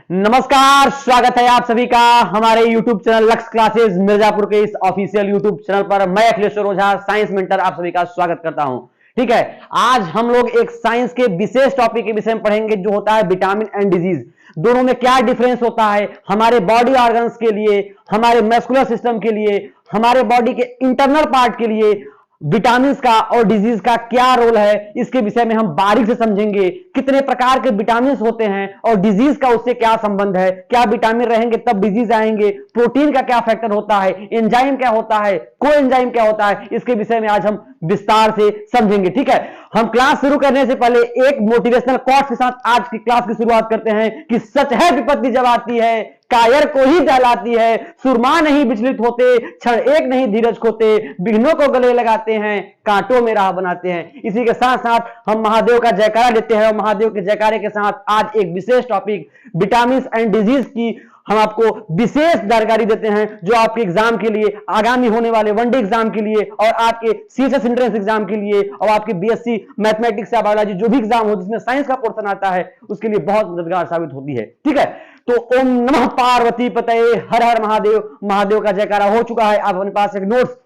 नमस्कार, स्वागत है आप सभी का हमारे YouTube चैनल लक्ष्य क्लासेस मिर्जापुर के इस ऑफिशियल YouTube चैनल पर। मैं अखिलेश्वर ओझा साइंस मेंटर आप सभी का स्वागत करता हूं। ठीक है, आज हम लोग एक साइंस के विशेष टॉपिक के विषय में पढ़ेंगे जो होता है विटामिन एंड डिजीज। दोनों में क्या डिफरेंस होता है हमारे बॉडी ऑर्गन्स के लिए, हमारे मस्कुलर सिस्टम के लिए, हमारे बॉडी के इंटरनल पार्ट के लिए विटामिन का और डिजीज का क्या रोल है, इसके विषय में हम बारीक से समझेंगे। कितने प्रकार के विटामिन होते हैं और डिजीज का उससे क्या संबंध है, क्या विटामिन रहेंगे तब डिजीज आएंगे, प्रोटीन का क्या फैक्टर होता है, एंजाइम क्या होता है, कोएंजाइम क्या होता है, इसके विषय में आज हम विस्तार से समझेंगे। ठीक है, हम क्लास शुरू करने से पहले एक मोटिवेशनल कोट के साथ आज की क्लास की शुरुआत करते हैं कि सच है विपत्ति जब आती है कायर को ही दहलाती है, सुरमा नहीं विचलित होते, क्षण एक नहीं धीरज खोते, विघ्नों को गले लगाते हैं, कांटों में राह बनाते हैं। इसी के साथ साथ हम महादेव का जयकारा देते हैं और महादेव के जयकारे के साथ आज एक विशेष टॉपिक विटामिन एंड डिजीज की हम आपको विशेष जानकारी देते हैं जो आपके एग्जाम के लिए, आगामी होने वाले वनडे एग्जाम के लिए और आपके सीएसएस एंट्रेंस एग्जाम के लिए और आपके बीएससी मैथमेटिक्स या बायोलॉजी जो भी एग्जाम हो जिसमें साइंस का पोर्शन आता है उसके लिए बहुत मददगार साबित होती है। ठीक है, तो ओम नमः पार्वती पतये, हर हर महादेव। महादेव का जयकारा हो चुका है। आप अपने पास एक नोट्स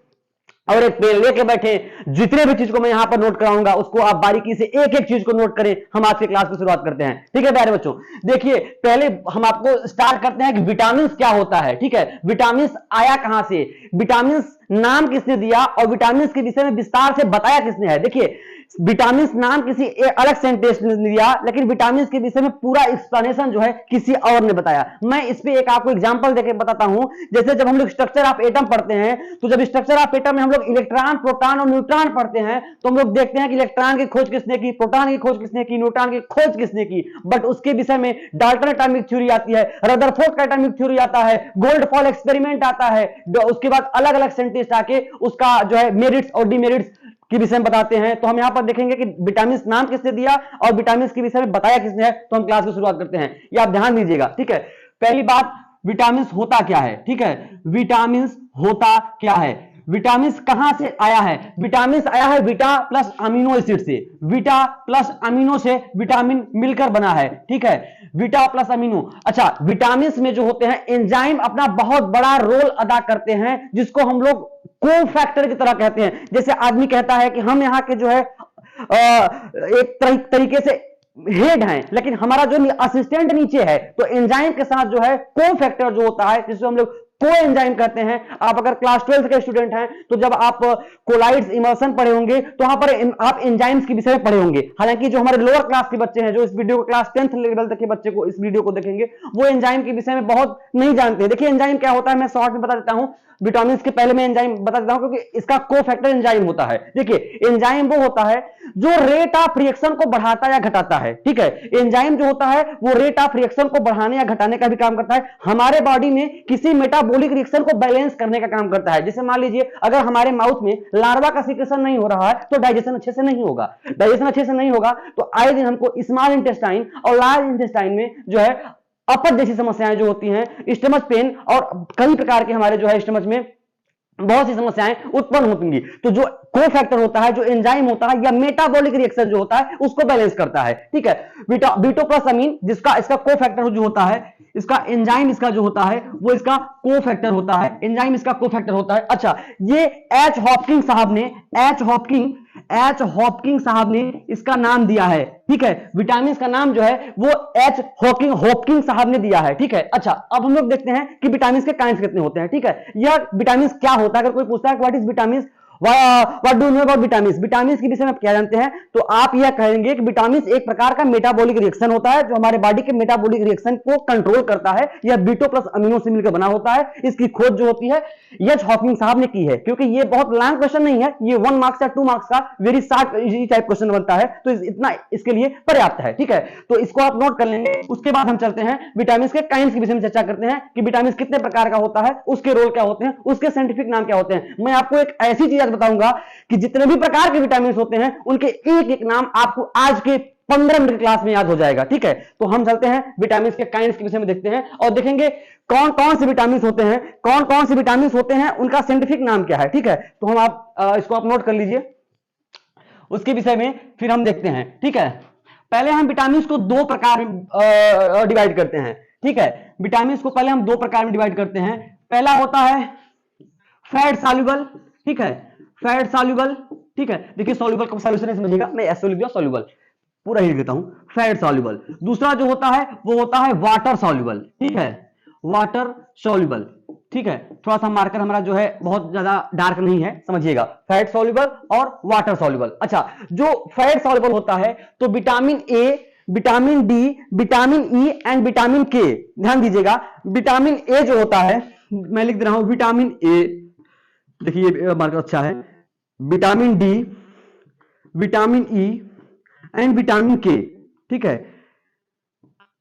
और एक पेन लेके बैठे, जितने भी चीज को मैं यहां पर नोट कराऊंगा उसको आप बारीकी से एक एक चीज को नोट करें। हम आज की क्लास की शुरुआत करते हैं। ठीक है प्यारे बच्चों, देखिए पहले हम आपको स्टार्ट करते हैं कि विटामिन क्या होता है। ठीक है, विटामिन आया कहां से, विटामिन नाम किसने दिया और विटामिन के विषय में विस्तार से बताया किसने है। देखिए विटामिन नाम किसी अलग सेंटेंस ने दिया, लेकिन विटामिन के विषय में पूरा एक्सप्लेनेशन जो है किसी और ने बताया। मैं इस पे एक आपको एग्जांपल देके बताता हूं। जैसे जब हम लोग स्ट्रक्चर ऑफ एटम पढ़ते हैं तो जब स्ट्रक्चर ऑफ एटम में हम लोग इलेक्ट्रॉन, प्रोटॉन और न्यूट्रॉन पढ़ते हैं तो हम लोग देखते हैं कि इलेक्ट्रॉन की खोज किसने की, प्रोटॉन की खोज किसने की, न्यूट्रॉन की खोज किसने की। बट उसके विषय में डाल्टन एटॉमिक थ्योरी आती है, रदरफोर्ड का एटॉमिक थ्योरी आता है, गोल्डफॉल एक्सपेरिमेंट आता है। उसके बाद अलग अलग साइंटिस्ट आके उसका जो है मेरिट्स और डिमेरिट्स के विषय में बताते हैं। तो हम यहां पर देखेंगे कि विटामिन नाम किसने दिया और विटामिन के विषय में बताया किसने है। तो हम क्लास की शुरुआत करते हैं, ये आप ध्यान दीजिएगा। ठीक है, पहली बात विटामिन होता क्या है। ठीक है, विटामिन होता क्या है, विटामिन कहां से आया है। विटामिन आया है बीटा प्लस अमीनो एसिड से, बीटा प्लस अमीनो से विटामिन मिलकर बना है। ठीक है, बीटा प्लस अमीनो। अच्छा, विटामिन में जो होते हैं एंजाइम अपना बहुत बड़ा रोल अदा करते हैं जिसको हम लोग को फैक्टर की तरह कहते हैं। जैसे आदमी कहता है कि हम यहाँ के जो है एक तरीके से हेड हैं, लेकिन हमारा जो असिस्टेंट नीचे है, तो एंजाइम के साथ जो है को फैक्टर जो होता है जिसको हम लोग को एंजाइम कहते हैं। आप अगर क्लास 12 के स्टूडेंट हैं तो जब आप कोलाइड्स, इमल्सन पढ़े होंगे तो वहां पर आप एंजाइम्स के विषय में पढ़े होंगे। हालांकि जो हमारे लोअर क्लास के बच्चे हैं जो इस वीडियो को क्लास 10th लेवल तक के बच्चे को इस वीडियो को देखेंगे वो एंजाइम के विषय में बहुत नहीं जानते। देखिए एंजाइम क्या होता है मैं शॉर्ट में बता देता हूं। विटामिन के पहले मैं एंजाइम बता देता हूं क्योंकि इसका कोफैक्टर एंजाइम होता है। देखिए एंजाइम वो होता है जो रेट ऑफ रिएक्शन को बढ़ाता या घटाता है। ठीक है, एंजाइम जो होता है वो रेट ऑफ रिएक्शन को बढ़ाने या घटाने का भी काम करता है। हमारे बॉडी में किसी मेटाबॉलिक रिएक्शन को बैलेंस करने का काम करता है। जैसे मान लीजिए अगर हमारे माउथ में लार्वा का सिक्रेशन नहीं हो रहा है तो डाइजेशन अच्छे से नहीं होगा। डाइजेशन अच्छे से नहीं होगा तो आए दिन हमको स्मॉल इंटेस्टाइन और लार्ज इंटेस्टाइन में जो है अपच जैसी समस्याएं जो होती हैं, स्टमच पेन और कई प्रकार के हमारे जो है स्टमच में बहुत सी समस्याएं उत्पन्न होंगी। तो जो को फैक्टर होता है, जो एंजाइम होता है या मेटाबॉलिक रिएक्शन जो होता है उसको बैलेंस करता है। ठीक है, बीटो प्लस अमीन जिसका इसका को फैक्टर जो होता है, इसका एंजाइम इसका जो होता है वो इसका को फैक्टर होता है, एंजाइम इसका को फैक्टर होता है। अच्छा, ये एच हॉपकिंग साहब ने इसका नाम दिया है। ठीक है, विटामिन का नाम जो है वो एच हॉपकिंग साहब ने दिया है। ठीक है, अच्छा अब हम लोग देखते हैं कि विटामिन के काइंड्स कितने होते हैं। ठीक है, यह विटामिन क्या होता है, अगर कोई पूछता है what is vitamin, what do you know about vitamin, vitamin K विषय में आप क्या जानते हैं, तो आप यह कहेंगे कि विटामिन एक प्रकार का मेटाबॉलिक रिएक्शन होता है जो हमारे बॉडी के मेटाबॉलिक रिएक्शन को कंट्रोल करता है। यह बीटो प्लस अमीनो से मिलकर बना होता है। इसकी खोज जो होती है एच हॉपकिंग साहब ने की है। क्योंकि ये बहुत लॉन्ग क्वेश्चन नहीं है, ये 1 मार्क्स या 2 मार्क्स का very short easy type question बनता है, तो इतना इसके लिए पर्याप्त है। ठीक है, तो इसको आप नोट कर लेंगे। उसके बाद हम चलते हैं विटामिन के काइंड्स के विषय में चर्चा करते हैं कि विटामिन कितने प्रकार का होता है, उसके रोल क्या होते हैं, उसके साइंटिफिक नाम क्या होते हैं। मैं आपको एक ऐसी चीज बताऊंगा कि जितने भी प्रकार के विटामिन होते हैं उनके एक एक नाम आपको आज के 15 मिनट क्लास में याद हो जाएगा। ठीक है, तो हम चलते हैं विटामिन के काइंड्स के विषय में देखते हैं और देखेंगे कौन कौन से विटामिन होते हैं, कौन कौन से विटामिन होते हैं, उनका साइंटिफिक नाम क्या है। ठीक है, तो हम इसको आप नोट कर लीजिए, उसके विषय में फिर हम देखते हैं। ठीक है, पहले हम विटामिन को दो प्रकार में डिवाइड करते हैं। ठीक है। विटामिन को पहले हम दो प्रकार में डिवाइड करते हैं। पहला होता है फैट सॉल्युबल, ठीक है, फैट सॉल्युबल, ठीक है। देखिए सॉल्युबल का सॉल्यूशन नहीं समझिएगा, मैं ऐसे लिख दिया सॉल्युबल, पूरा ही लिख देता हूं, फैट सॉल्युबल। दूसरा जो होता है वो होता है वाटर सॉल्युबल, ठीक है, वाटर सॉल्युबल, ठीक है। थोड़ा सा मार्कर हमारा जो है बहुत ज्यादा डार्क नहीं है, समझिएगा, फैट सॉल्युबल और वाटर सॉल्युबल। अच्छा, जो फैट सॉल्युबल होता है तो vitamin A, vitamin D, vitamin E and vitamin के, ध्यान दीजिएगा। विटामिन ए जो होता है, मैं लिख दे रहा हूं विटामिन ए, देखिए मार्कर अच्छा है, vitamin D, vitamin E and vitamin के, ठीक है।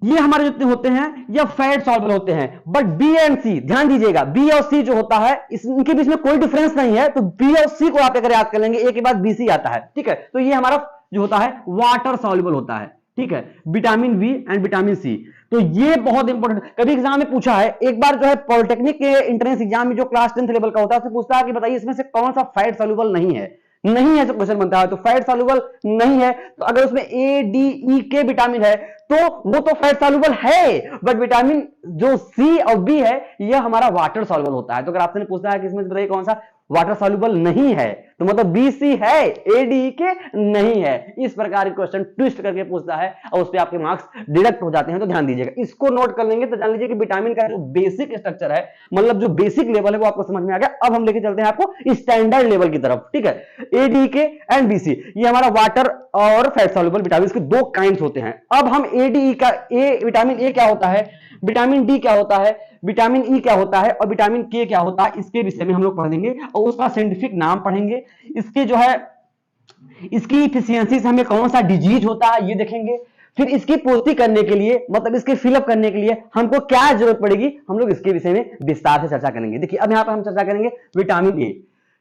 ये हमारे जितने होते हैं ये फैट सॉल्युबल होते हैं। बट बी एंड सी, ध्यान दीजिएगा, बी और सी जो होता है इनके बीच में कोई डिफरेंस नहीं है, तो बी और सी को आप अगर याद कर लेंगे, ए के बाद बी सी आता है, ठीक है। तो ये हमारा जो होता है वाटर सॉल्युबल होता है, ठीक है, vitamin B and vitamin C. तो ये बहुत इंपॉर्टेंट, कभी एग्जाम में पूछा है, एक बार जो है पॉलिटेक्निक के एंट्रेंस एग्जाम में जो क्लास 10th लेवल का होता है उससे पूछता है कि बताइए इसमें से कौन सा फैट सॉल्युबल नहीं है, नहीं है, जो क्वेश्चन बनता है। तो फैट सॉल्युबल नहीं है, तो अगर उसमें ए डी ई के विटामिन है तो वो तो फैट सॉल्युबल है, बट विटामिन जो सी और बी है यह हमारा वाटर सॉल्युबल होता है। तो अगर आपसे पूछता है कि इसमें बताइए कौन सा वाटर सॉल्युबल नहीं है, तो मतलब बी सी है, ए डी के नहीं है। इस प्रकार के क्वेश्चन ट्विस्ट करके पूछता है और उस पर आपके मार्क्स डिडक्ट हो जाते हैं। तो ध्यान दीजिएगा, इसको नोट कर लेंगे तो जान लीजिए कि विटामिन का जो बेसिक स्ट्रक्चर है, मतलब जो बेसिक लेवल है वो आपको समझ में आ गया। अब हम लेके चलते हैं आपको स्टैंडर्ड लेवल की तरफ, ठीक है। ए डी के एंड बी सी, ये हमारा वाटर और फैट सॉल्युबल विटामिन के दो काइंड्स होते हैं। अब हम ए डी ई का, ए विटामिन ए क्या होता है, विटामिन डी क्या होता है, विटामिन ई क्या होता है और विटामिन के क्या होता है, इसके विषय में हम लोग पढ़ेंगे और उसका साइंटिफिक नाम पढ़ेंगे। इसके जो है इसकी इफिशियंसी से हमें कौन सा डिजीज होता है ये देखेंगे। फिर इसकी पूर्ति करने के लिए, मतलब इसके फिलअप करने के लिए हमको क्या जरूरत पड़ेगी, हम लोग इसके विषय में विस्तार से चर्चा करेंगे। देखिए अब यहां पर हम चर्चा करेंगे विटामिन ए,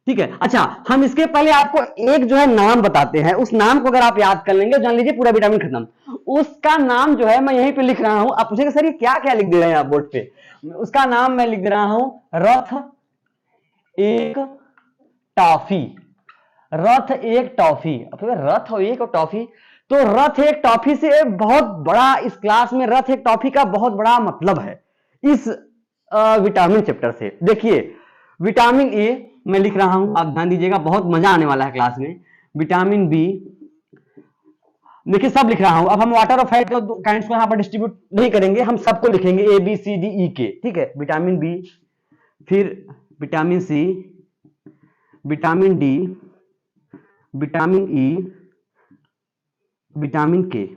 ठीक है। अच्छा, हम इसके पहले आपको एक जो है नाम बताते हैं, उस नाम को अगर आप याद कर लेंगे जान लीजिए पूरा विटामिन खत्म। उसका नाम जो है मैं यहीं पे लिख रहा हूं, आप पूछेंगे सर ये क्या क्या लिख दे रहे हैं आप बोर्ड पे, उसका नाम मैं लिख दे रहा हूं रथ एक टॉफी, रथ एक टॉफी। रथ और एक और टॉफी, तो रथ एक टॉफी से बहुत बड़ा, इस क्लास में रथ एक टॉफी का बहुत बड़ा मतलब है इस विटामिन चैप्टर से। देखिए विटामिन ए मैं लिख रहा हूं, आप ध्यान दीजिएगा, बहुत मजा आने वाला है क्लास में। विटामिन बी, देखिए सब लिख रहा हूं। अब हम वाटर और फैट काइंड्स को यहां पर डिस्ट्रीब्यूट नहीं करेंगे, हम सबको लिखेंगे ए B C D E K, ठीक है। विटामिन बी, फिर vitamin C, vitamin D, vitamin E, vitamin K.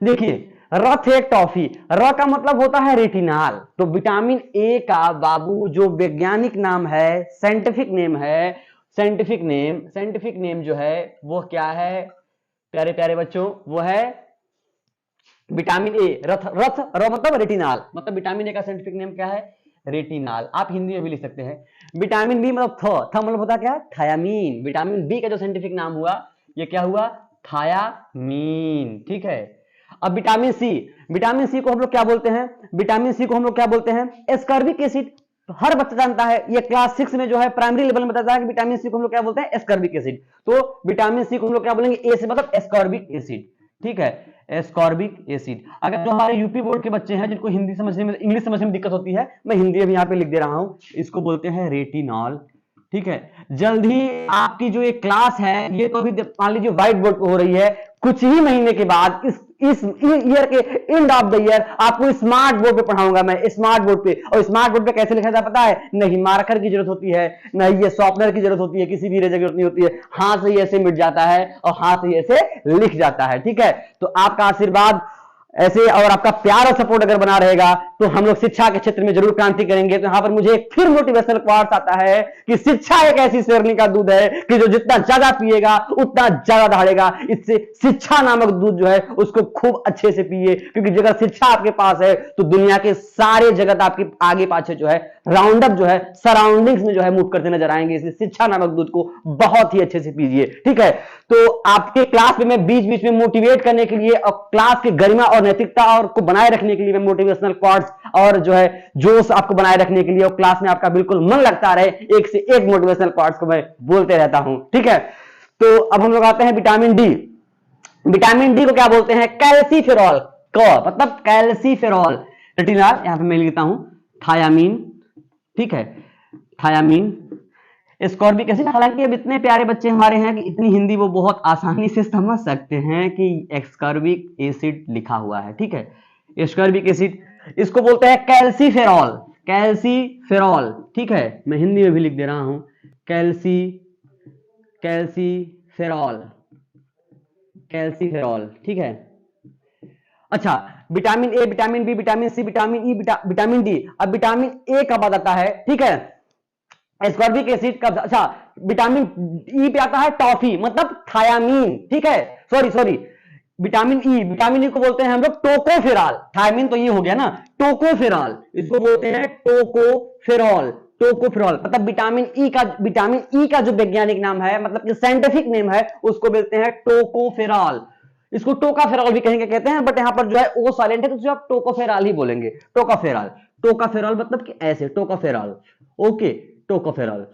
देखिए रथ एक टॉफी, र का मतलब होता है रेटिनाल, तो विटामिन ए का बाबू जो वैज्ञानिक नाम है, साइंटिफिक नेम है, साइंटिफिक नेम जो है वो क्या है प्यारे प्यारे बच्चों, वो है विटामिन ए। रथ, रथ र मतलब रेटिनाल, मतलब विटामिन ए का साइंटिफिक नेम क्या है, रेटिनाल। आप हिंदी में भी लिख सकते हैं। विटामिन बी मतलब थ मतलब होता क्या, थायामीन। विटामिन बी का जो साइंटिफिक नाम हुआ ये क्या हुआ, थायामीन, ठीक है। अब विटामिन सी, विटामिन सी को हम लोग क्या बोलते हैं, विटामिन सी को हम लोग क्या बोलते हैं, एस्कॉर्बिक एसिड। हर बच्चा जानता है, ये क्लास 6 में जो है प्राइमरी लेवल में बताता है कि विटामिन सी को हम लोग क्या बोलते हैं, एस्कॉर्बिक एसिड। तो विटामिन सी को हम लोग क्या बोलेंगे, ए से मतलब एस्कॉर्बिक एसिड, ठीक है, एस्कॉर्बिक एसिड। अगर जो हमारे यूपी बोर्ड के बच्चे हैं जिनको हिंदी समझने में, इंग्लिश समझने में दिक्कत होती है, मैं हिंदी अभी यहाँ पे लिख दे रहा हूं, इसको बोलते हैं रेटिनॉल, ठीक है। जल्द ही आपकी जो ये क्लास है ये तो अभी मान लीजिए व्हाइट बोर्ड पे हो रही है, कुछ ही महीने के बाद इस ईयर के एंड ऑफ द ईयर आपको स्मार्ट बोर्ड पे पढ़ाऊंगा मैं, स्मार्ट बोर्ड पे। और स्मार्ट बोर्ड पे कैसे लिखा जाता पता है, नहीं मार्कर की जरूरत होती है, नहीं ये शॉर्पनर की जरूरत होती है, किसी भी इरेजर की जरूरत नहीं होती है, हाथ से ऐसे मिट जाता है और हाथ से ऐसे लिख जाता है, ठीक है। तो आपका आशीर्वाद ऐसे और आपका प्यार और सपोर्ट अगर बना रहेगा तो हम लोग शिक्षा के क्षेत्र में जरूर क्रांति करेंगे। तो यहां पर मुझे फिर मोटिवेशनल क्वार्ट्स आता है कि शिक्षा एक ऐसी शेरनी का दूध है कि जो जितना ज्यादा पिएगा उतना ज्यादा दहाड़ेगा। इससे शिक्षा नामक दूध जो है उसको खूब अच्छे से पिए, क्योंकि अगर शिक्षा आपके पास है तो दुनिया के सारे जगत आपके आगे पाछे जो है राउंड अप जो है सराउंडिंग्स में जो है मूव करते नजर आएंगे। इसलिए शिक्षा नामक दूध को बहुत ही अच्छे से पीजिए, ठीक है। तो आपके क्लास में मैं बीच बीच में मोटिवेट करने के लिए और क्लास की गरिमा और नैतिकता और को बनाए रखने के लिए मैं मोटिवेशनल क्वार्ट्स और जो है जोश आपको बनाए रखने के लिए और क्लास में आपका बिल्कुल मन लगता रहे, एक से एक मोटिवेशनल क्वार्ट्स को मैं बोलते रहता हूं, ठीक है। तो अब हम लोग आते हैं विटामिन डी। विटामिन डी को क्या बोलते हैं, कैल्सीफेरॉल, क मतलब कैल्सीफेरॉल। रेटिनॉल, यहां पे मैं लिखता हूं थायामीन, ठीक है, थायामीन। एस्कॉर्बिक एसिड, हालांकि अब इतने प्यारे बच्चे हमारे हैं कि इतनी हिंदी वो बहुत आसानी से समझ सकते हैं कि एस्कॉर्बिक एसिड लिखा हुआ है, ठीक है। एस्कॉर्बिक एसिड, इसको बोलते हैं कैल्सीफेरॉल, कैल्सीफेरॉल, ठीक है, मैं हिंदी में भी लिख दे रहा हूं कैल्सीफेरॉल, कैल्सीफेरॉल, ठीक है। अच्छा, vitamin A, vitamin B, vitamin C, vitamin E, vitamin D. अब विटामिन ए कब आता है, ठीक है, एस्कॉर्बिक एसिड का। अच्छा, विटामिन ई पे आता है टॉफी, मतलब थायामीन, ठीक है, sorry vitamin E, vitamin E को बोलते हैं हम लोग टोकोफेरॉल, थायामीन तो ये हो गया ना, टोकोफेरॉल, इसको बोलते हैं टोकोफेरॉल, टोकोफेरॉल, मतलब विटामिन ई का जो वैज्ञानिक नाम है, मतलब जो साइंटिफिक नेम है, उसको बोलते हैं टोकोफेरॉल। इसको टोकाफेरॉल भी कहेंगे, कहते हैं, बट यहां पर जो है ओ साइलेंट है, तो आप टोकोफेरॉल ही बोलेंगे, टोकाफेरॉल, टोकाफेरॉल मतलब कि ऐसे टोकाफेरॉल, ओके, टोकोफेरॉल।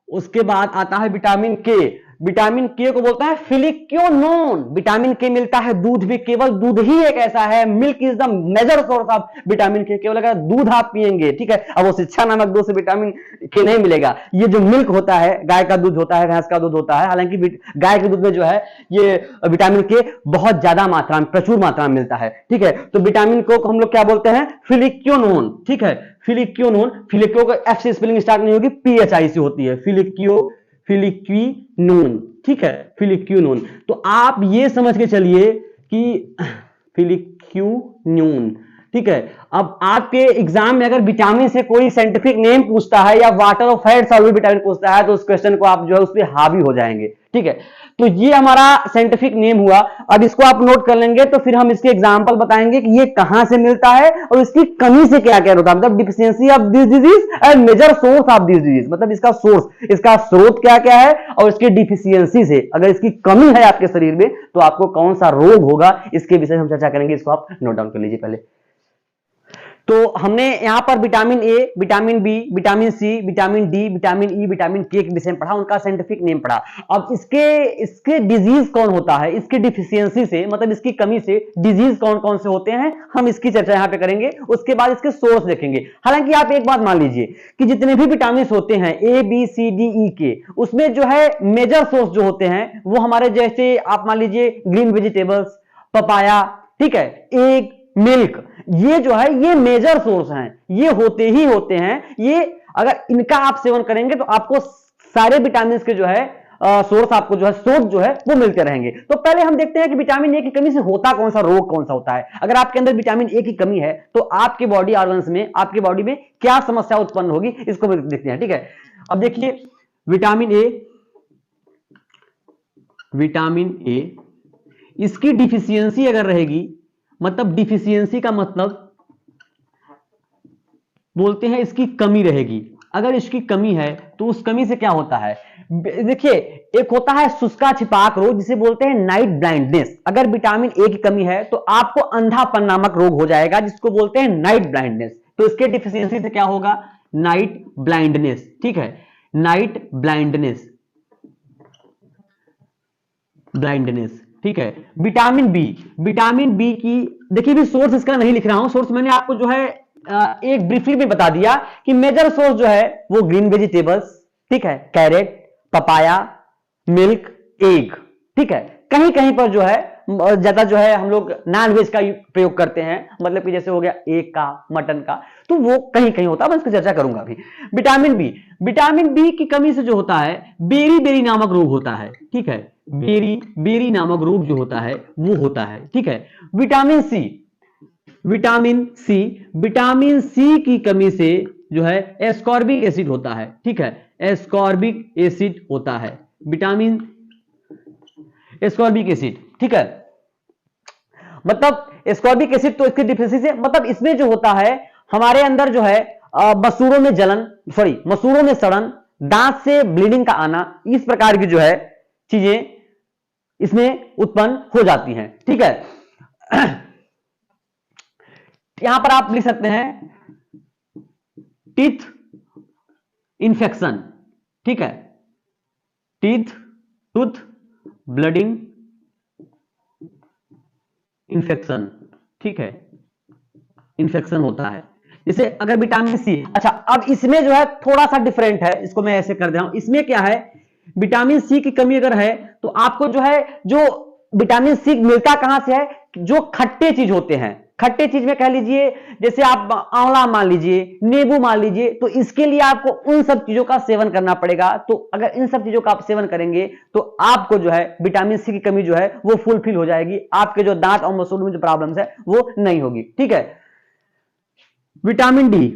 उसके बाद आता है विटामिन के, विटामिन के को बोलता है फिलिक्योनोन। विटामिन के मिलता है दूध में, केवल दूध ही एक ऐसा है, milk is the major source of vitamin K, केवल अगर दूध आप पिएंगे, ठीक है। अब वो शिक्षा नामक दूध से विटामिन के नहीं मिलेगा, ये जो मिल्क होता है, गाय का दूध होता है, भैंस का दूध होता है, हालांकि गाय के दूध में जो है ये विटामिन के बहुत ज्यादा मात्रा में, प्रचुर मात्रा में मिलता है, ठीक है। तो विटामिन को हम लोग क्या बोलते हैं, फिलिक्योनोन, ठीक है, फिलिक्योनोन। फिलिक्यो का एफ से स्पेलिंग स्टार्ट नहीं होगी, पीएचआई से होती है, फिलिक्विनोन, ठीक है, फिलिक्विनोन। तो आप ये समझ के चलिए कि फिलिक्विनोन, ठीक है। अब आपके एग्जाम में अगर विटामिन से कोई साइंटिफिक नेम पूछता है या वाटर और फैट सॉल्युबल विटामिन पूछता है, तो उस क्वेश्चन को आप जो है उस पर हावी हो जाएंगे, ठीक है। तो ये हमारा साइंटिफिक नेम हुआ। अब इसको आप नोट कर लेंगे, तो फिर हम इसके एग्जांपल बताएंगे कि ये कहां से मिलता है और इसकी कमी से क्या क्या होता है, मतलब deficiency of this disease and major source of this disease, मतलब इसका सोर्स, इसका स्रोत क्या क्या है, और इसकी डिफिशियंसी से, अगर इसकी कमी है आपके शरीर में, तो आपको कौन सा रोग होगा, इसके विषय में हम चर्चा करेंगे। इसको आप नोट डाउन कर लीजिए पहले। तो हमने यहां पर vitamin A, vitamin B, vitamin C, vitamin D, vitamin E, vitamin K विषय में पढ़ा, उनका साइंटिफिक नेम पढ़ा। अब इसके डिजीज कौन होता है, इसकी डिफिशियंसी से, मतलब इसकी कमी से डिजीज कौन कौन से होते हैं, हम इसकी चर्चा यहां पे करेंगे। उसके बाद इसके सोर्स देखेंगे। हालांकि आप एक बात मान लीजिए कि जितने भी विटामिन होते हैं ए बी सी डी ई के, उसमें जो है मेजर सोर्स जो होते हैं वो हमारे, जैसे आप मान लीजिए ग्रीन वेजिटेबल्स, पपाया, ठीक है, एग, मिल्क, ये जो है ये मेजर सोर्स हैं, ये होते ही होते हैं। ये अगर इनका आप सेवन करेंगे तो आपको सारे विटामिन के जो है सोर्स, आपको जो है सोर्स जो है वो मिलते रहेंगे। तो पहले हम देखते हैं कि विटामिन ए की कमी से होता कौन सा, रोग कौन सा होता है। अगर आपके अंदर विटामिन ए की कमी है तो आपके बॉडी ऑर्गन्स में, आपके बॉडी में क्या समस्या उत्पन्न होगी, इसको भी देखते हैं, ठीक है। अब देखिए विटामिन ए, इसकी डिफिशियंसी अगर रहेगी, मतलब डिफिशियंसी का मतलब बोलते हैं इसकी कमी रहेगी। अगर इसकी कमी है तो उस कमी से क्या होता है, देखिए एक होता है शुष्का छिपाक रोग, जिसे बोलते हैं नाइट ब्लाइंडनेस। अगर विटामिन ए की कमी है तो आपको अंधापन नामक रोग हो जाएगा, जिसको बोलते हैं नाइट ब्लाइंडनेस। तो इसके डिफिशियंसी से क्या होगा, नाइट ब्लाइंडनेस, ठीक है, नाइट ब्लाइंडनेस, ठीक है। विटामिन बी की देखिए भी सोर्स इसका नहीं लिख रहा हूं, सोर्स मैंने आपको जो है एक ब्रीफली में बता दिया कि मेजर सोर्स जो है वो ग्रीन वेजिटेबल्स, ठीक है, कैरेट, पपाया, मिल्क, एग, ठीक है। कहीं कहीं पर जो है ज्यादा जो है हम लोग नॉन वेज का प्रयोग करते हैं, मतलब कि जैसे हो गया एग का, मटन का, तो वो कहीं कहीं होता है, मैं इसकी चर्चा करूंगा अभी। विटामिन बी की कमी से जो होता है बेरी नामक रोग होता है, ठीक है, बेरी नामक रोग जो होता है वो होता है, ठीक है। विटामिन सी की कमी से जो है एस्कॉर्बिक एसिड होता है, ठीक है, एस्कॉर्बिक एसिड होता है, एस्कॉर्बिक एसिड, ठीक है। मतलब एस्कॉर्बिक एसिड तो इसकी डिफिशियंसी से, मतलब इसमें जो होता है हमारे अंदर जो है मसूड़ों में जलन, मसूड़ों में सड़न, दांत से ब्लीडिंग का आना, इस प्रकार की जो है चीजें इसमें उत्पन्न हो जाती हैं, ठीक है। यहां पर आप लिख सकते हैं टीथ इंफेक्शन, ठीक है, टूथ ब्लडिंग इंफेक्शन, ठीक है, इन्फेक्शन होता है। जैसे अगर विटामिन सी, अच्छा अब इसमें जो है थोड़ा सा डिफरेंट है, इसको मैं ऐसे कर दे रहा हूं। इसमें क्या है, विटामिन सी की कमी अगर है तो आपको जो है, जो विटामिन सी मिलता कहां से है, जो खट्टे चीज होते हैं, खट्टे चीज में कह लीजिए, जैसे आप आंवला मान लीजिए, नींबू मान लीजिए, तो इसके लिए आपको उन सब चीजों का सेवन करना पड़ेगा। तो अगर इन सब चीजों का आप सेवन करेंगे तो आपको जो है विटामिन सी की कमी जो है वो फुलफिल हो जाएगी, आपके जो दांत और मसूड़ में जो प्रॉब्लम्स है वो नहीं होगी। ठीक है। विटामिन डी,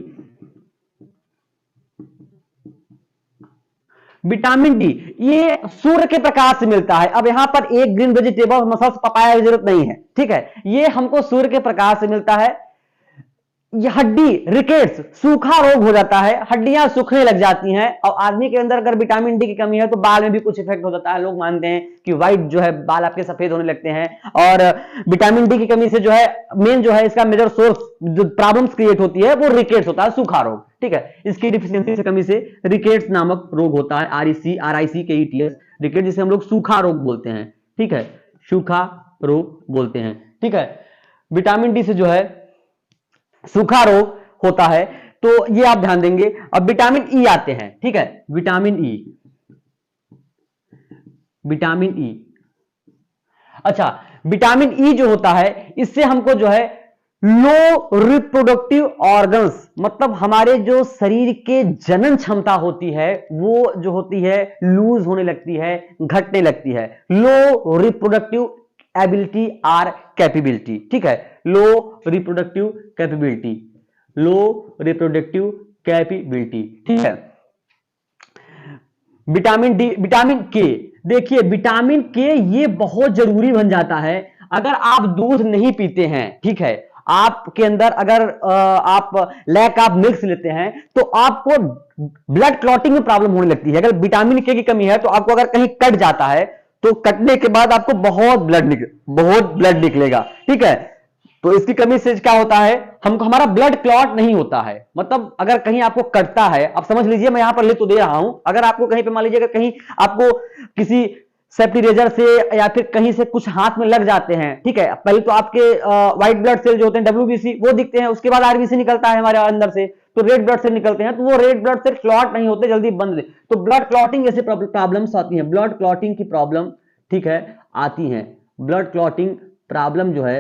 विटामिन डी ये सूर्य के प्रकाश से मिलता है। अब यहां पर एक ग्रीन वेजिटेबल मसल्स पपाया की जरूरत नहीं है, ठीक है, ये हमको सूर्य के प्रकाश से मिलता है। ये हड्डी रिकेट्स, सूखा रोग हो जाता है, हड्डियां सूखने लग जाती हैं, और आदमी के अंदर अगर विटामिन डी की कमी है तो बाल में भी कुछ इफेक्ट हो जाता है। लोग मानते हैं कि व्हाइट जो है बाल आपके सफेद होने लगते हैं, और विटामिन डी की कमी से जो है मेन जो है इसका मेजर सोर्स जो प्रॉब्लम्स क्रिएट होती है वो रिकेट्स होता है, सूखा रोग। ठीक है, इसकी डिफिशियंसी से कमी से रिकेट्स नामक रोग होता है, RICKETS, रिकेट जिसे हम लोग सूखा रोग बोलते हैं। ठीक है, सूखा रोग बोलते हैं। ठीक है, विटामिन डी से जो है सूखा रोग होता है, तो ये आप ध्यान देंगे। अब विटामिन ई आते हैं। ठीक है, विटामिन ई, विटामिन ई, अच्छा विटामिन ई जो होता है इससे हमको जो है लो रिप्रोडक्टिव ऑर्गन्स, मतलब हमारे जो शरीर के जनन क्षमता होती है वो जो होती है लूज होने लगती है, घटने लगती है। लो रिप्रोडक्टिव एबिलिटी आर कैपेबिलिटी। ठीक है, लो रिप्रोडक्टिव कैपेबिलिटी, लो रिप्रोडक्टिव कैपेबिलिटी। ठीक है, विटामिन डी, विटामिन के, देखिए विटामिन के ये बहुत जरूरी बन जाता है अगर आप दूध नहीं पीते हैं। ठीक है, आपके अंदर अगर आप लैक ऑफ मिल्क लेते हैं तो आपको ब्लड क्लॉटिंग में प्रॉब्लम होने लगती है। अगर विटामिन के की कमी है तो आपको अगर कहीं कट जाता है तो कटने के बाद आपको बहुत ब्लड निकलेगा। ठीक है, तो इसकी कमी से क्या होता है, हमको हमारा ब्लड क्लॉट नहीं होता है। मतलब अगर कहीं आपको कटता है, आप समझ लीजिए, मैं यहां पर ले तो दे रहा हूं, अगर आपको कहीं पे मान लीजिए अगर कहीं आपको किसी सेफ्टी रेजर से या फिर कहीं से कुछ हाथ में लग जाते हैं, ठीक है, पहले तो आपके व्हाइट ब्लड सेल जो होते हैं WBC वो दिखते हैं, उसके बाद RBC निकलता है हमारे अंदर से, तो रेड ब्लड सेल निकलते हैं, तो वो रेड ब्लड सेल क्लॉट नहीं होते, जल्दी बंद, तो ब्लड क्लॉटिंग जैसे प्रॉब्लम्स आती हैं, ब्लड क्लॉटिंग की प्रॉब्लम, ठीक है, आती हैं, ब्लड क्लॉटिंग प्रॉब्लम जो है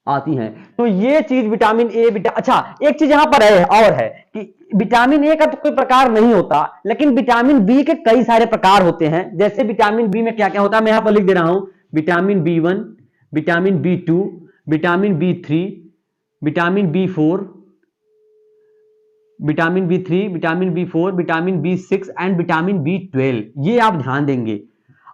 आती हैं। तो ये चीज विटामिन ए, अच्छा एक चीज यहां पर है और है कि विटामिन ए का तो कोई प्रकार नहीं होता, लेकिन विटामिन बी के कई सारे प्रकार होते हैं। जैसे विटामिन बी में क्या क्या होता है, मैं यहां पर लिख दे रहा हूं, vitamin B1, vitamin B2, vitamin B3, vitamin B4, vitamin B3, vitamin B4, vitamin B6 and vitamin B12। ये आप ध्यान देंगे।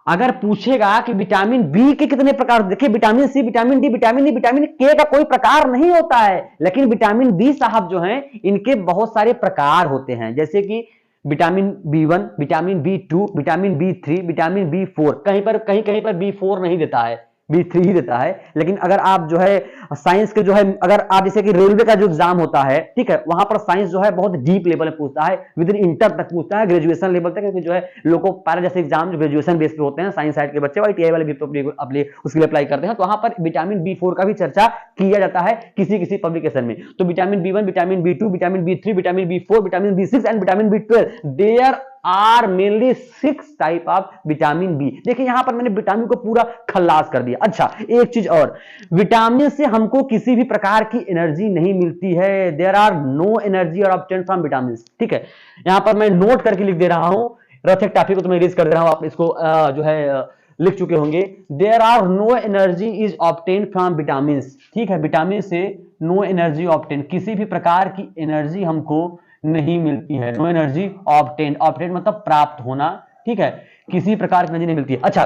अगर पूछेगा कि विटामिन बी के कितने प्रकार, देखिए vitamin C, vitamin D, vitamin E, vitamin K का कोई प्रकार नहीं होता है, लेकिन विटामिन बी साहब जो हैं इनके बहुत सारे प्रकार होते हैं। जैसे कि vitamin B1, vitamin B2, vitamin B3, vitamin B4, कहीं कहीं पर B4 नहीं देता है, B3 ही देता है। लेकिन अगर आप जो है साइंस के जो है, अगर आप जैसे कि रेलवे का जो एग्जाम होता है, ठीक है, वहां पर साइंस जो है बहुत डीप लेवल में पूछता है, विद इन इंटर तक पूछता है, ग्रेजुएशन लेवल तक, क्योंकि जो है लोको पैरा जैसे एग्जाम जो ग्रेजुएशन बेस पे होते हैं, साइंस साइड के बच्चे ITI वाले भी अपने उसके लिए अप्लाई करते हैं, तो वहां पर विटामिन B4 का भी चर्चा किया जाता है किसी पब्लिकेशन में। तो vitamin B1, vitamin B2, vitamin B3, vitamin B4, vitamin B6 and vitamin B12, there are mainly 6 type of vitamin B. देखिए यहां पर मैंने विटामिन को पूरा खल्लास कर दिया। अच्छा एक चीज और, विटामिन से हमको किसी भी प्रकार की एनर्जी नहीं मिलती है, देयर आर नो एनर्जी और ऑब्टेन फ्रॉम विटामिन। ठीक है, यहां पर मैं नोट करके लिख दे रहा हूं, रथ एक टॉपिक को तो मैं रीड कर दे रहा हूं, आप इसको जो है लिख चुके होंगे। There are no energy is obtain from vitamin. ठीक है, विटामिन से नो एनर्जी ऑब्टेन, किसी भी प्रकार की एनर्जी हमको नहीं मिलती है। नो एनर्जी ऑब्टेन, ऑब्टेन मतलब प्राप्त होना। ठीक है, किसी प्रकार की एनर्जी नहीं मिलती है। अच्छा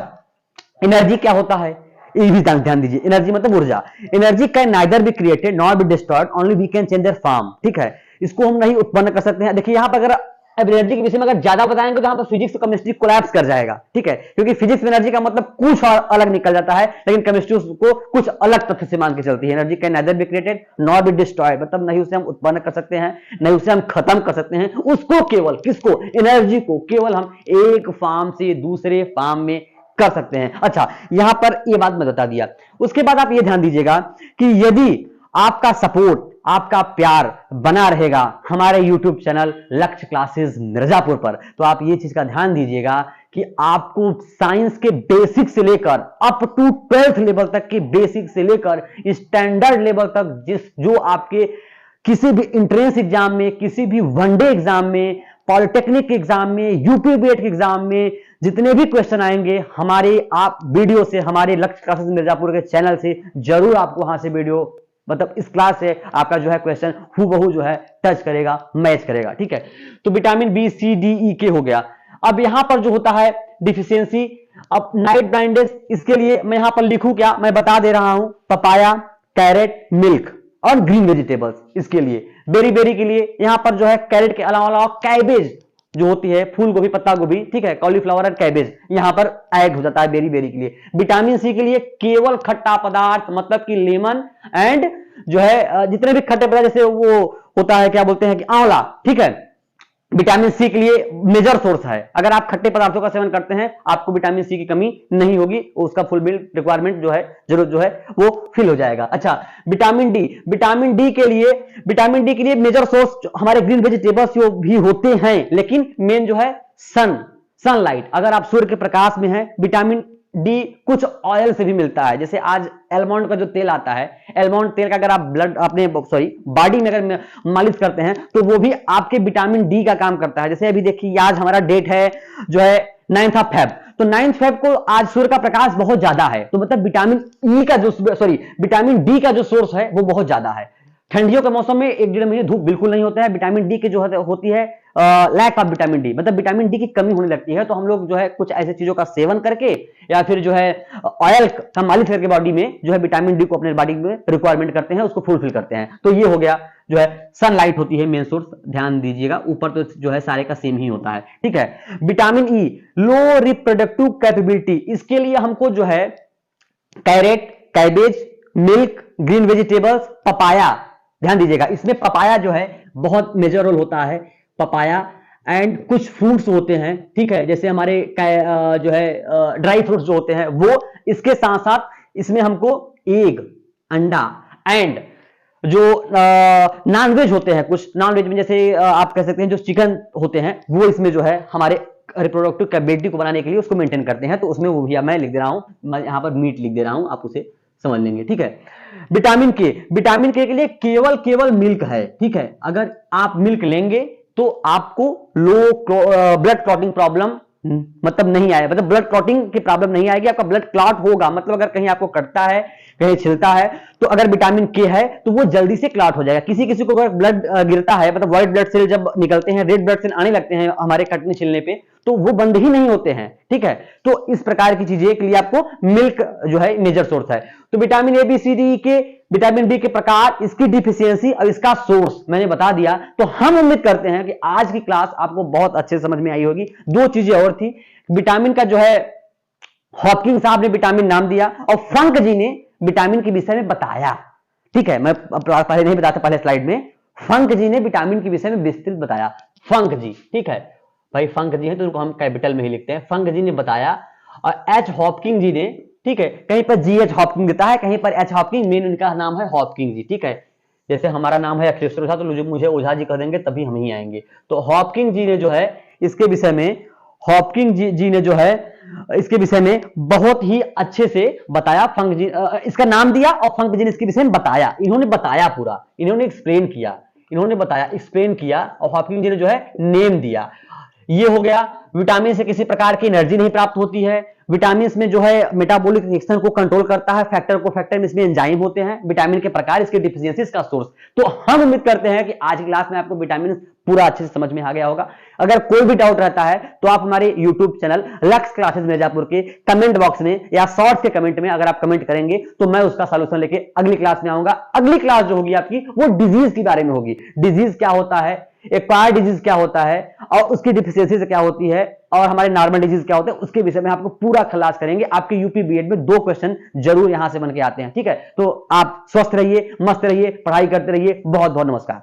एनर्जी क्या होता है, ये भी ध्यान दीजिए, एनर्जी मतलब ऊर्जा। Energy can neither be created not be destroyed, only we can change their form. ठीक है, इसको हम नहीं उत्पन्न कर सकते हैं। देखिए यहां पर अगर अब एनर्जी के विषय में अगर ज्यादा बताएंगे तो यहां पर फिजिक्स और केमिस्ट्री कोलैप्स कर जाएगा। ठीक है, क्योंकि फिजिक्स में एनर्जी का मतलब कुछ और अलग निकल जाता है, लेकिन केमिस्ट्री उसको कुछ अलग तथ्य से मान के चलती है। Energy can neither be created not be destroyed, मतलब नहीं उसे हम उत्पन्न कर सकते हैं, नहीं उसे हम खत्म कर सकते हैं। उसको केवल, किसको, एनर्जी को केवल हम एक फॉर्म से दूसरे फॉर्म में कर सकते हैं। अच्छा यहां पर यह बात मैं बता दिया। उसके बाद आप यह ध्यान दीजिएगा कि यदि आपका सपोर्ट, आपका प्यार बना रहेगा हमारे YouTube चैनल लक्ष्य क्लासेस मिर्जापुर पर। तो आप ये चीज का ध्यान दीजिएगा कि आपको साइंस के बेसिक से लेकर अप टू 12th लेवल तक के बेसिक से लेकर स्टैंडर्ड लेवल तक जो आपके किसी भी एंट्रेंस एग्जाम में, किसी भी वनडे एग्जाम में, पॉलिटेक्निक एग्जाम में, यूपी बीएड के एग्जाम में जितने भी क्वेश्चन आएंगे हमारे आप वीडियो से, हमारे लक्ष्य क्लासेस मिर्जापुर के चैनल से जरूर आपको वहां से वीडियो, मतलब इस क्लास से आपका जो है क्वेश्चन हूबहू जो है टच करेगा, मैच करेगा। ठीक है, तो vitamin B C D E K हो गया। अब यहां पर जो होता है डिफिशियंसी, अब नाइट ब्लाइंडनेस, इसके लिए मैं यहां पर लिखूं क्या, मैं बता दे रहा हूं, पपाया, कैरेट, मिल्क और ग्रीन वेजिटेबल्स। इसके लिए बेरी बेरी के लिए यहां पर जो है कैरेट के अलावा कैबेज जो होती है, फूल गोभी, पत्ता गोभी, ठीक है, कॉलीफ्लावर और कैबेज यहां पर ऐड हो जाता है बेरी बेरी के लिए। विटामिन सी के लिए केवल खट्टा पदार्थ, मतलब कि लेमन एंड जो है जितने भी खट्टे पदार्थ, जैसे वो होता है क्या बोलते हैं कि आंवला, ठीक है, विटामिन सी के लिए मेजर सोर्स है। अगर आप खट्टे पदार्थों का सेवन करते हैं आपको विटामिन सी की कमी नहीं होगी, उसका फुल बिल रिक्वायरमेंट जो है, जरूरत जो है वो फिल हो जाएगा। अच्छा, विटामिन डी, विटामिन डी के लिए मेजर सोर्स हमारे ग्रीन वेजिटेबल्स भी होते हैं, लेकिन मेन जो है सनलाइट। अगर आप सूर्य के प्रकाश में हैं, विटामिन डी कुछ ऑयल से भी मिलता है, जैसे आज एलमंड का जो तेल आता है, एलमंड तेल का अगर आप बॉडी में अगर मालिश करते हैं तो वो भी आपके विटामिन डी का काम करता है। जैसे अभी देखिए आज हमारा डेट है जो है 9th of Feb, तो 9th Feb को आज सूर्य का प्रकाश बहुत ज्यादा है, तो मतलब विटामिन डी का जो सोर्स है वो बहुत ज्यादा है। ठंडियों के मौसम में 1-1.5 महीने धूप बिल्कुल नहीं होता है, विटामिन डी की जो होती है लैक ऑफ विटामिन डी, मतलब विटामिन डी की कमी होने लगती है। तो हम लोग जो है कुछ ऐसे चीजों का सेवन करके या फिर जो है ऑयल का मालिश करके बॉडी में जो है विटामिन डी को अपने बॉडी में रिक्वायरमेंट करते हैं, उसको फुलफिल करते हैं। तो ये हो गया जो है सनलाइट होती है मेन सोर्स, ध्यान दीजिएगा। ऊपर तो जो है सारे का सेम ही होता है, ठीक है। Vitamin E, low reproductive capability, इसके लिए हमको जो है carrot, cabbage, milk, green vegetables, papaya, ध्यान दीजिएगा इसमें पपाया जो है बहुत मेजर रोल होता है, पपाया एंड कुछ फ्रूट्स होते हैं, ठीक है, जैसे हमारे जो है ड्राई फ्रूट्स जो होते हैं वो। इसके साथ साथ इसमें हमको एग, अंडा एंड जो नॉनवेज होते हैं, कुछ नॉनवेज में जैसे आप कह सकते हैं जो चिकन होते हैं, वो इसमें जो है हमारे रिप्रोडक्टिव कैपेबिलिटी को बनाने के लिए उसको मेंटेन करते हैं। तो उसमें वो भी मैं लिख दे रहा हूं, मैं यहां पर मीट लिख दे रहा हूं, आप उसे समझ लेंगे, ठीक है। विटामिन के लिए केवल मिल्क है, ठीक है। अगर आप मिल्क लेंगे तो आपको लो ब्लड क्लॉटिंग प्रॉब्लम मतलब नहीं आए, मतलब ब्लड क्लॉटिंग की प्रॉब्लम नहीं आएगी, आपका ब्लड क्लॉट होगा, मतलब अगर कहीं आपको कटता है, कहीं छिलता है, तो अगर विटामिन के है तो वो जल्दी से क्लॉट हो जाएगा। किसी किसी को अगर ब्लड गिरता है, मतलब व्हाइट ब्लड सेल जब निकलते हैं, रेड ब्लड सेल आने लगते हैं हमारे कटने छिलने पे, तो वो बंद ही नहीं होते हैं, ठीक है। तो इस प्रकार की चीजें के लिए आपको मिल्क जो है मेजर सोर्स है। तो vitamin A B C D K, vitamin B के प्रकार, इसकी डिफिशियंसी और इसका सोर्स मैंने बता दिया। तो हम उम्मीद करते हैं कि आज की क्लास आपको बहुत अच्छे समझ में आई होगी। दो चीजें और थी, विटामिन का जो है हॉकिंग साहब ने विटामिन नाम दिया और फंक जी ने विटामिन के विषय में बताया, ठीक है। मैं पहले नहीं बताता, पहले स्लाइड में फंक जी ने विटामिन के विषय में विस्तृत बताया, फंक जी, ठीक है भाई, फंक जी है तो उनको हम कैपिटल में ही लिखते हैं, फंक जी ने बताया। और एच हॉपकिंग जी ने, ठीक है, कहीं पर जी एच हॉपकिंग देता है, कहीं पर एच हॉपकिंग, मेन उनका नाम है हॉपकिंग जी, ठीक है। जैसे हमारा नाम है अखिलेश्वर ओझा, तो मुझे ओझा जी कह देंगे तभी हम ही आएंगे। तो हॉपकिंग जी ने जो है इसके विषय में, हॉपकिंग जी ने जो है इसके विषय में बहुत ही अच्छे से बताया। फंक जी इसका नाम दिया और फंक जी ने इसके विषय में बताया, इन्होंने बताया पूरा, इन्होंने एक्सप्लेन किया, इन्होंने बताया, एक्सप्लेन किया, और हॉपकिंग जी ने जो है नेम दिया। ये हो गया, विटामिन से किसी प्रकार की एनर्जी नहीं प्राप्त होती है, विटामिन में जो है मेटाबॉलिक रिएक्शन को कंट्रोल करता है, फैक्टर में इसमें एंजाइम होते हैं, विटामिन के प्रकार, इसके डिफिशियंसीज का सोर्स। तो हम उम्मीद करते हैं कि आज की क्लास में आपको विटामिन पूरा अच्छे से समझ में आ गया होगा। अगर कोई भी डाउट रहता है तो आप हमारे YouTube चैनल लक्ष्य क्लासेस मिर्जापुर के कमेंट बॉक्स में या शॉर्ट्स के कमेंट में अगर आप कमेंट करेंगे तो मैं उसका सॉल्यूशन लेके अगली क्लास में आऊंगा। अगली क्लास जो होगी आपकी वो डिजीज के बारे में होगी, डिजीज क्या होता है, एक्वायर्ड डिजीज क्या होता है और उसकी डिफिशियंसी से क्या होती है, और हमारे नॉर्मल डिजीज क्या होते हैं, उसके विषय में आपको पूरा खलास करेंगे। आपके यूपी बीएड में 2 क्वेश्चन जरूर यहां से बन के आते हैं, ठीक है। तो आप स्वस्थ रहिए, मस्त रहिए, पढ़ाई करते रहिए। बहुत बहुत नमस्कार।